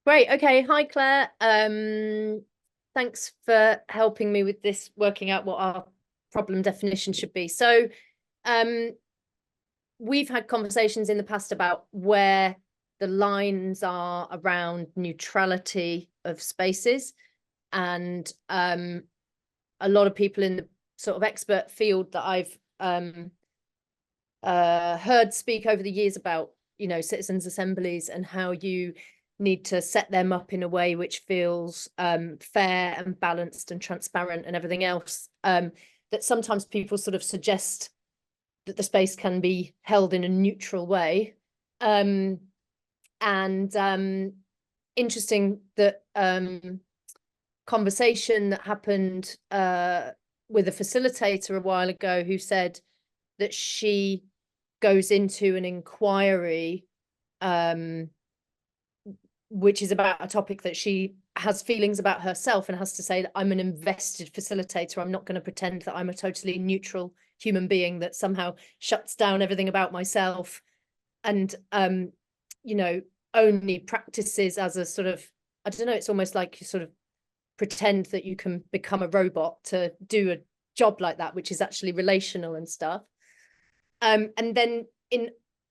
Great. Okay. Hi, Claire. Thanks for helping me with this, working out what our problem definition should be. So, we've had conversations in the past about where the lines are around neutrality of spaces. And a lot of people in the sort of expert field that I've heard speak over the years about, citizens' assemblies and how you need to set them up in a way which feels fair and balanced and transparent and everything else, that sometimes people sort of suggest that the space can be held in a neutral way. And interesting that conversation that happened with a facilitator a while ago who said that she goes into an inquiry which is about a topic that she has feelings about herself and has to say that I'm an invested facilitator. I'm not going to pretend that I'm a totally neutral human being that somehow shuts down everything about myself and, only practices as a sort of, I don't know, it's almost like you sort of pretend that you can become a robot to do a job like that, which is actually relational and stuff. And then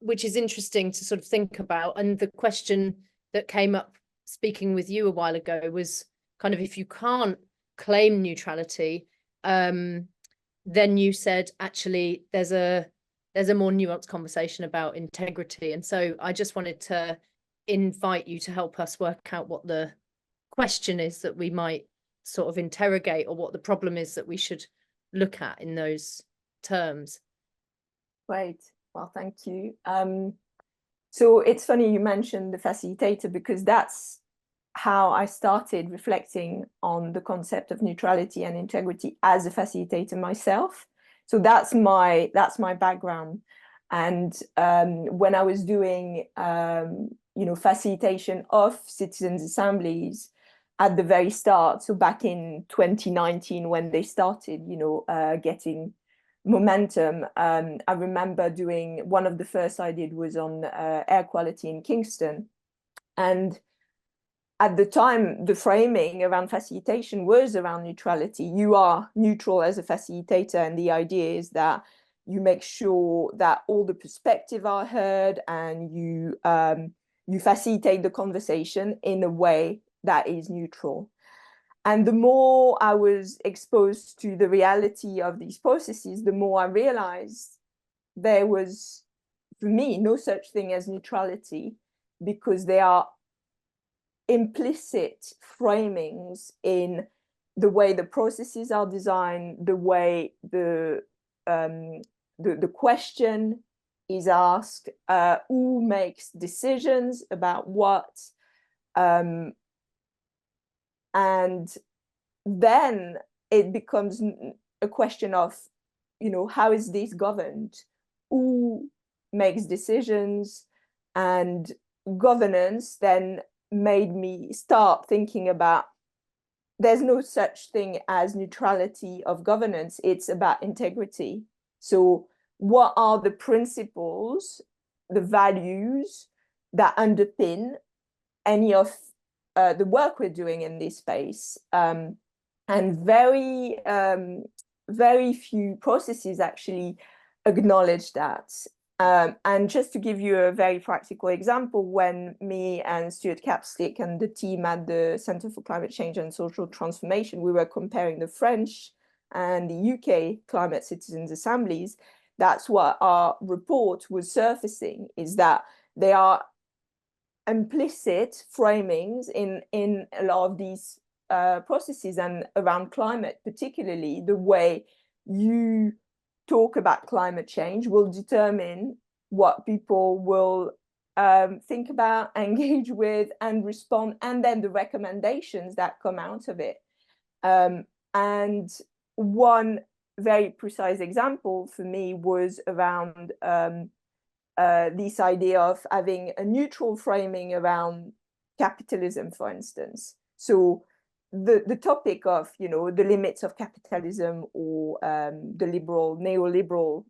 which is interesting to sort of think about. And the question that came up speaking with you a while ago was kind of, if you can't claim neutrality, then you said, actually, there's a more nuanced conversation about integrity. And so I just wanted to invite you to help us work out what the question is that we might sort of interrogate, or what the problem is that we should look at in those terms. Great. Well, thank you. So it's funny you mentioned the facilitator, because that's how I started reflecting on the concept of neutrality and integrity as a facilitator myself. So that's my background. And when I was doing facilitation of citizens' assemblies at the very start, so back in 2019 when they started, getting momentum, I remember doing one of the first I did was on air quality in Kingston. And at the time, the framing around facilitation was around neutrality. You are neutral as a facilitator, and the idea is that you make sure that all the perspectives are heard, and you facilitate the conversation in a way that is neutral. And the more I was exposed to the reality of these processes, the more I realized there was, for me, no such thing as neutrality, because there are implicit framings in the way the processes are designed, the way the question is asked, who makes decisions about what, and then it becomes a question of, how is this governed? Who makes decisions? And governance then made me start thinking about, there's no such thing as neutrality of governance. It's about integrity. So what are the principles, the values that underpin any of the work we're doing in this space? And very few processes actually acknowledge that. And just to give you a very practical example, when me and Stuart Capstick and the team at the Centre for Climate Change and Social Transformation, we were comparing the French and the UK climate citizens' assemblies, that's what our report was surfacing, is that there are implicit framings in a lot of these processes, and around climate particularly, the way you talk about climate change will determine what people will think about, engage with, and respond, and then the recommendations that come out of it. And one very precise example for me was around this idea of having a neutral framing around capitalism, for instance. So the topic of, the limits of capitalism, or the liberal, neoliberal,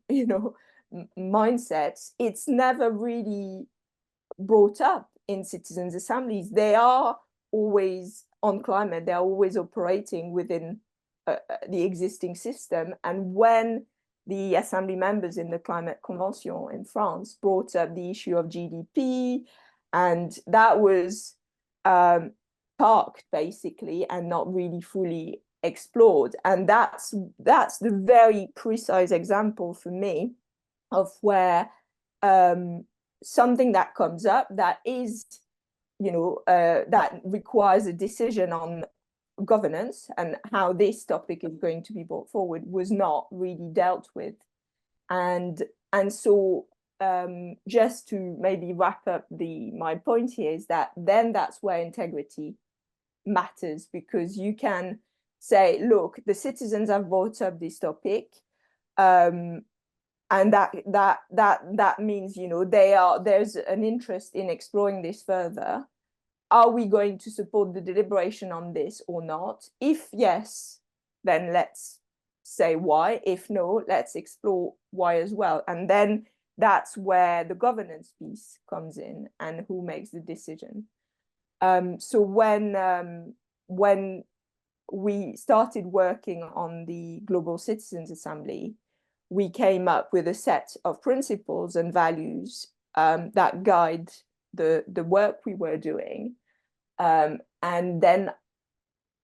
mindsets, it's never really brought up in citizens' assemblies, they are always on climate, they're always operating within the existing system. And when the assembly members in the Climate Convention in France brought up the issue of GDP, and that was parked basically and not really fully explored. And that's the very precise example for me of where something that comes up that is, that requires a decision on governance and how this topic is going to be brought forward was not really dealt with. And so just to maybe wrap up my point here is that then that's where integrity matters, because you can say, look, the citizens have brought up this topic, and that means, there's an interest in exploring this further. Are we going to support the deliberation on this or not? If yes, then let's say why. If no, let's explore why as well. And then that's where the governance piece comes in and who makes the decision. So when we started working on the Global Citizens Assembly, we came up with a set of principles and values that guide the work we were doing. And then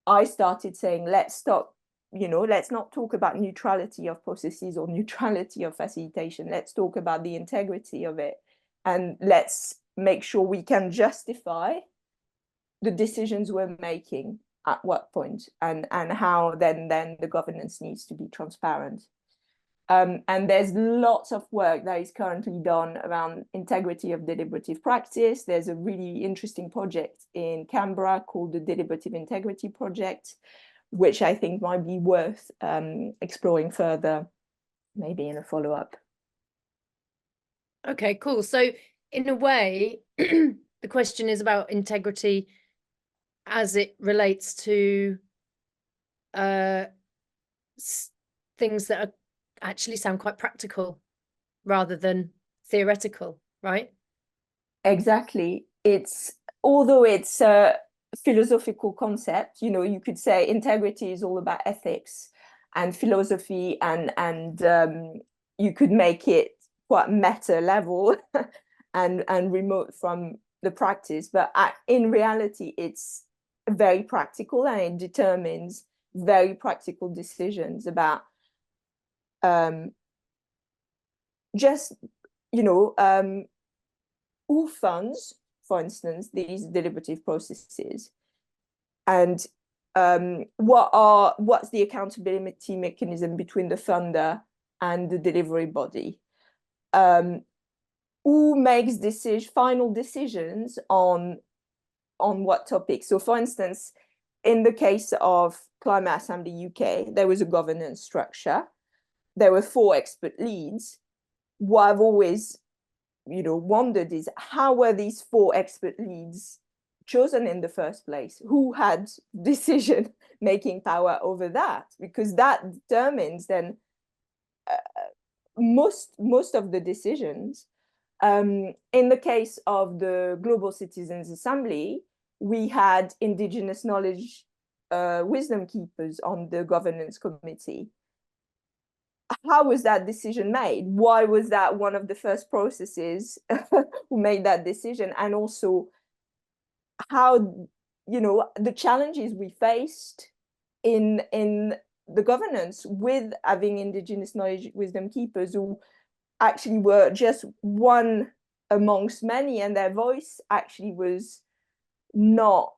I started saying, let's stop, let's not talk about neutrality of processes or neutrality of facilitation. Let's talk about the integrity of it. And let's make sure we can justify the decisions we're making at what point, and how then the governance needs to be transparent. And there's lots of work that is currently done around integrity of deliberative practice. There's a really interesting project in Canberra called the Deliberative Integrity Project, which I think might be worth exploring further, maybe in a follow-up. Okay, cool. So in a way, the question is about integrity as it relates to things that are actually sound quite practical rather than theoretical, right? Exactly. Although it's a philosophical concept, you could say integrity is all about ethics and philosophy, and you could make it quite meta level and remote from the practice. But in reality, it's very practical, and it determines very practical decisions about just, who funds, for instance, these deliberative processes, and what's the accountability mechanism between the funder and the delivery body? Who makes final decisions on what topic? So, for instance, in the case of Climate Assembly UK, there was a governance structure. There were 4 expert leads. What I've always, wondered is, how were these 4 expert leads chosen in the first place? Who had decision-making power over that? Because that determines then most of the decisions. In the case of the Global Citizens Assembly, we had Indigenous knowledge wisdom keepers on the governance committee. How was that decision made? Why was that one of the first processes who made that decision? And also how, the challenges we faced in the governance with having Indigenous knowledge wisdom keepers who actually were just one amongst many, and their voice actually was not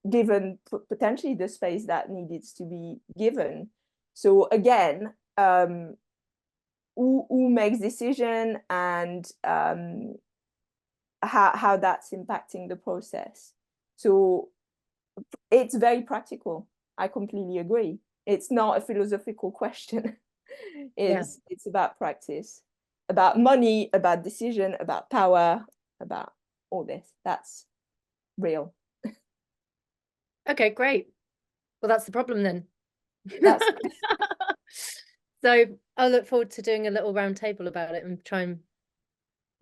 given potentially the space that needed to be given. So again, who makes decision, and how that's impacting the process. So it's very practical. I completely agree. It's not a philosophical question. It's about practice, about money, about decision, about power, about all this. That's real. Okay, great. Well, that's the problem then. That's So I'll look forward to doing a little round table about it and try and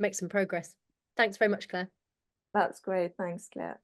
make some progress. Thanks very much, Claire. That's great. Thanks, Claire.